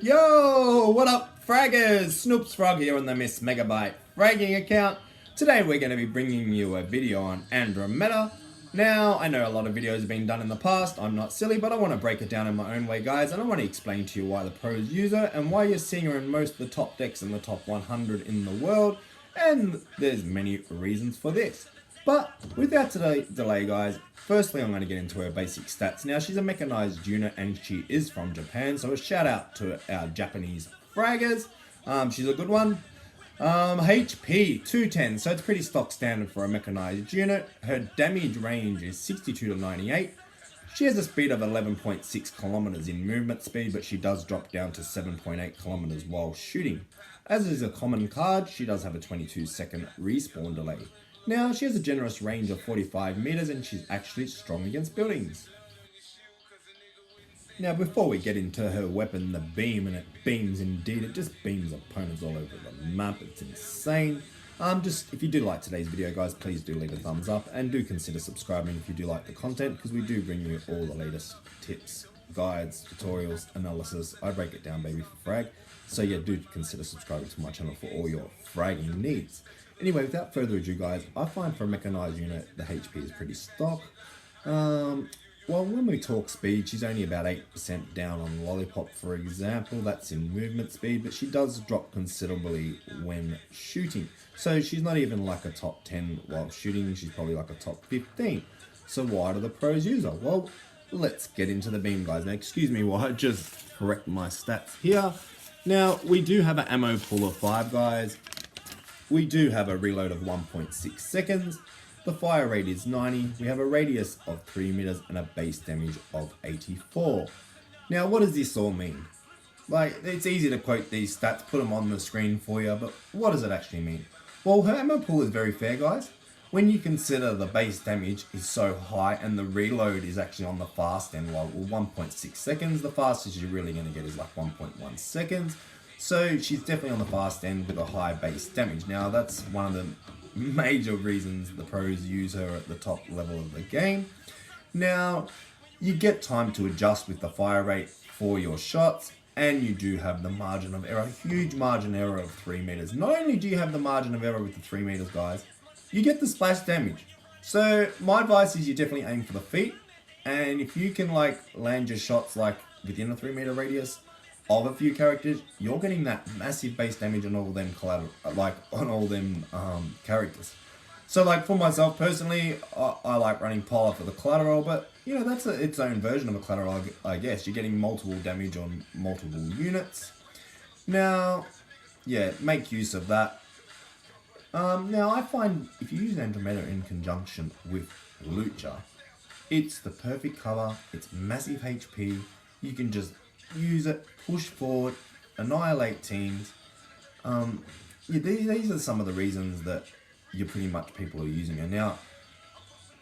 Yo, what up, fraggers? SnoopsFrog here on the MissMegaBite fragging account. Today we're going to be bringing you a video on ANDROMETA. Now, I know a lot of videos have been done in the past, I'm not silly, but I want to break it down in my own way, guys, and I want to explain to you why the pros use her, and why you're seeing her in most of the top decks in the top 100 in the world, and there's many reasons for this. But without delay, guys, firstly I'm going to get into her basic stats. Now, she's a mechanized unit and she is from Japan, so a shout out to our Japanese fraggers. She's a good one. HP 210, so it's pretty stock standard for a mechanized unit. Her damage range is 62 to 98. She has a speed of 11.6 kilometers in movement speed, but she does drop down to 7.8 kilometers while shooting. As is a common card, she does have a 22-second respawn delay. Now, she has a generous range of 45 meters and she's actually strong against buildings. Now, before we get into her weapon, the beam, and it beams indeed, it just beams opponents all over the map, it's insane. If you do like today's video, guys, please do leave a thumbs up and do consider subscribing if you do like the content, because we do bring you all the latest tips, guides, tutorials, analysis. I break it down, baby, for frag. So yeah, do consider subscribing to my channel for all your fragging needs. Anyway, without further ado, guys, I find for a mechanized unit, the HP is pretty stock. Well, when we talk speed, she's only about 8% down on Lollipop, for example. That's in movement speed, but she does drop considerably when shooting. So she's not even like a top 10 while shooting, she's probably like a top 15. So why do the pros use her? Well, let's get into the beam, guys. Now, excuse me while I just correct my stats here. Now, we do have an ammo pool of 5, guys. We do have a reload of 1.6 seconds. The fire rate is 90. We have a radius of 3 meters and a base damage of 84. Now, what does this all mean? Like, it's easy to quote these stats, put them on the screen for you, but what does it actually mean? Well, her ammo pool is very fair, guys. When you consider the base damage is so high and the reload is actually on the fast end, well, 1.6 seconds. The fastest you're really going to get is like 1.1 seconds. So she's definitely on the fast end with a high base damage. Now, that's one of the major reasons the pros use her at the top level of the game. Now, you get time to adjust with the fire rate for your shots, and you do have the margin of error, huge margin error of 3 meters. Not only do you have the margin of error with the 3 meters, guys, you get the splash damage. So my advice is you definitely aim for the feet, and if you can like land your shots like within a 3 meter radius of a few characters, you're getting that massive base damage on all them characters. So like for myself personally, I like running Polar for the collateral, but you know, that's its own version of a collateral, I guess. You're getting multiple damage on multiple units. Now, yeah, make use of that. Now I find if you use Andrometa in conjunction with Lucha, it's the perfect cover, it's massive HP, you can just use it, push forward, annihilate teams. Yeah, these are some of the reasons that pretty much people are using it. Now,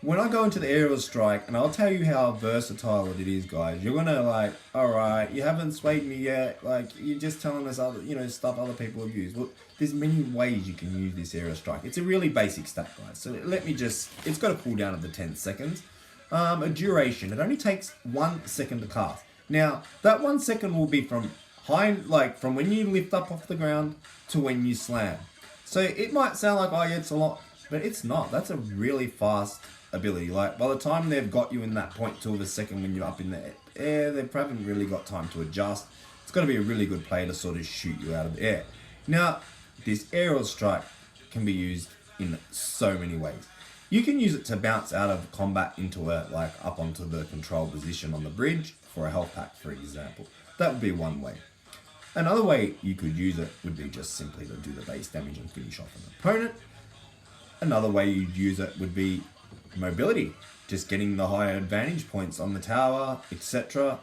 when I go into the aerial strike, and I'll tell you how versatile it is, guys, you're gonna like, alright, you haven't swayed me yet, like, you're just telling us other, stuff other people have used. Well, there's many ways you can use this aerial strike. It's a really basic stat, guys. So it's got a cooldown of the 10 seconds. A duration, it only takes 1 second to cast. Now, that 1 second will be from from when you lift up off the ground to when you slam. So it might sound like, oh yeah, it's a lot, but it's not. That's a really fast ability. Like, by the time they've got you in that 0.2 of a second when you're up in the air, they haven't really got time to adjust. It's got to be a really good play to sort of shoot you out of the air. Now, this aerial strike can be used in so many ways. You can use it to bounce out of combat into up onto the control position on the bridge for a health pack, for example. That would be one way. Another way you could use it would be just simply to do the base damage and finish off an opponent. Another way you'd use it would be mobility, just getting the higher advantage points on the tower, etc.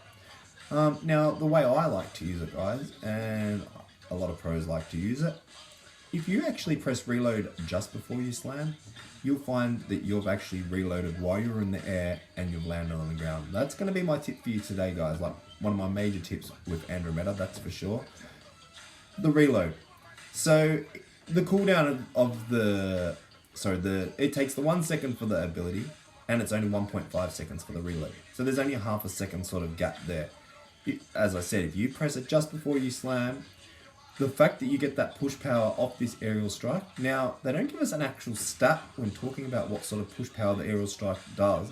Now, the way I like to use it, guys, and a lot of pros like to use it, if you actually press reload just before you slam, you'll find that you've actually reloaded while you're in the air and you've landed on the ground. That's going to be my tip for you today, guys. Like, one of my major tips with Andrometa, that's for sure. The reload. So the cooldown it takes the 1 second for the ability, and it's only 1.5 seconds for the reload. So there's only a half a second sort of gap there. As I said, if you press it just before you slam, the fact that you get that push power off this aerial strike. Now, they don't give us an actual stat when talking about what sort of push power the aerial strike does.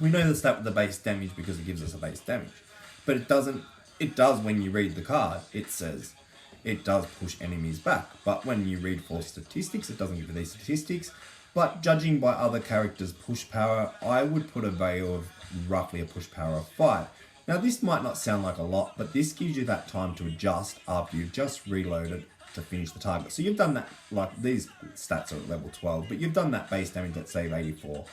We know the stat with the base damage because it gives us a base damage. But it doesn't, it does when you read the card. It says it does push enemies back. But when you read for statistics, it doesn't give you these statistics. But judging by other characters' push power, I would put a value of roughly a push power of 5. Now this might not sound like a lot, but this gives you that time to adjust after you've just reloaded to finish the target. So you've done that, like these stats are at level 12, but you've done that base damage at save 84.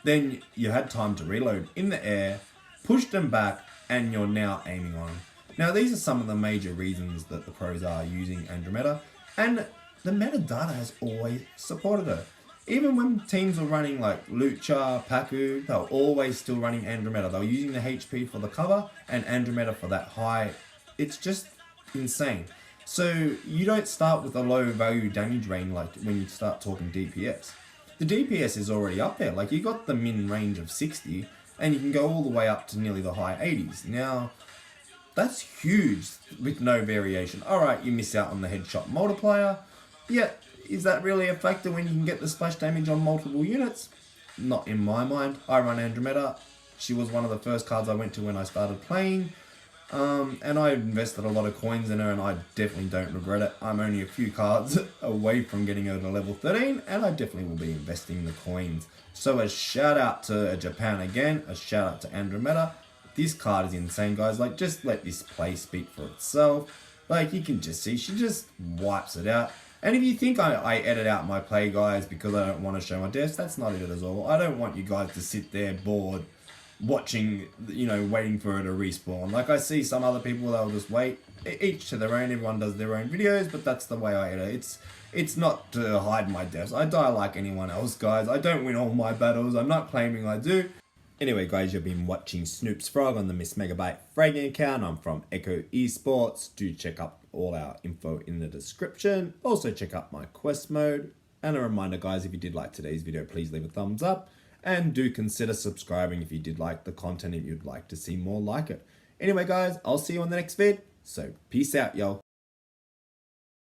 Then you had time to reload in the air, push them back, and you're now aiming on them. Now these are some of the major reasons that the pros are using Andrometa, and the metadata has always supported it. Even when teams were running like Lucha, Paku, they were always still running Andrometa. They were using the HP for the cover and Andrometa for that high. It's just insane. So you don't start with a low value damage range like when you start talking DPS. The DPS is already up there. Like you got the min range of 60 and you can go all the way up to nearly the high 80s. Now, that's huge with no variation. Alright, you miss out on the headshot multiplier. Yet, is that really a factor when you can get the splash damage on multiple units? Not in my mind. I run Andrometa. She was one of the first cards I went to when I started playing. And I invested a lot of coins in her and I definitely don't regret it. I'm only a few cards away from getting her to level 13 and I definitely will be investing the coins. So a shout out to Japan again, a shout out to Andrometa. This card is insane, guys. Like, just let this play speak for itself. Like, you can just see, she just wipes it out. And if you think I edit out my play, guys, because I don't want to show my deaths, that's not it at all. I don't want you guys to sit there bored, watching, you know, waiting for it to respawn. Like, I see some other people, they'll just wait. Each to their own, everyone does their own videos, but that's the way I edit. It's not to hide my deaths. I die like anyone else, guys. I don't win all my battles. I'm not claiming I do. Anyway, guys, you've been watching SnoopsFrog on the MissMegaBite fragging account. I'm from Echo Esports. Do check up all our info in the description. Also check out my quest mode. And a reminder, guys, if you did like today's video, please leave a thumbs up. And do consider subscribing if you did like the content, if you'd like to see more like it. Anyway, guys, I'll see you on the next vid. So, peace out, y'all.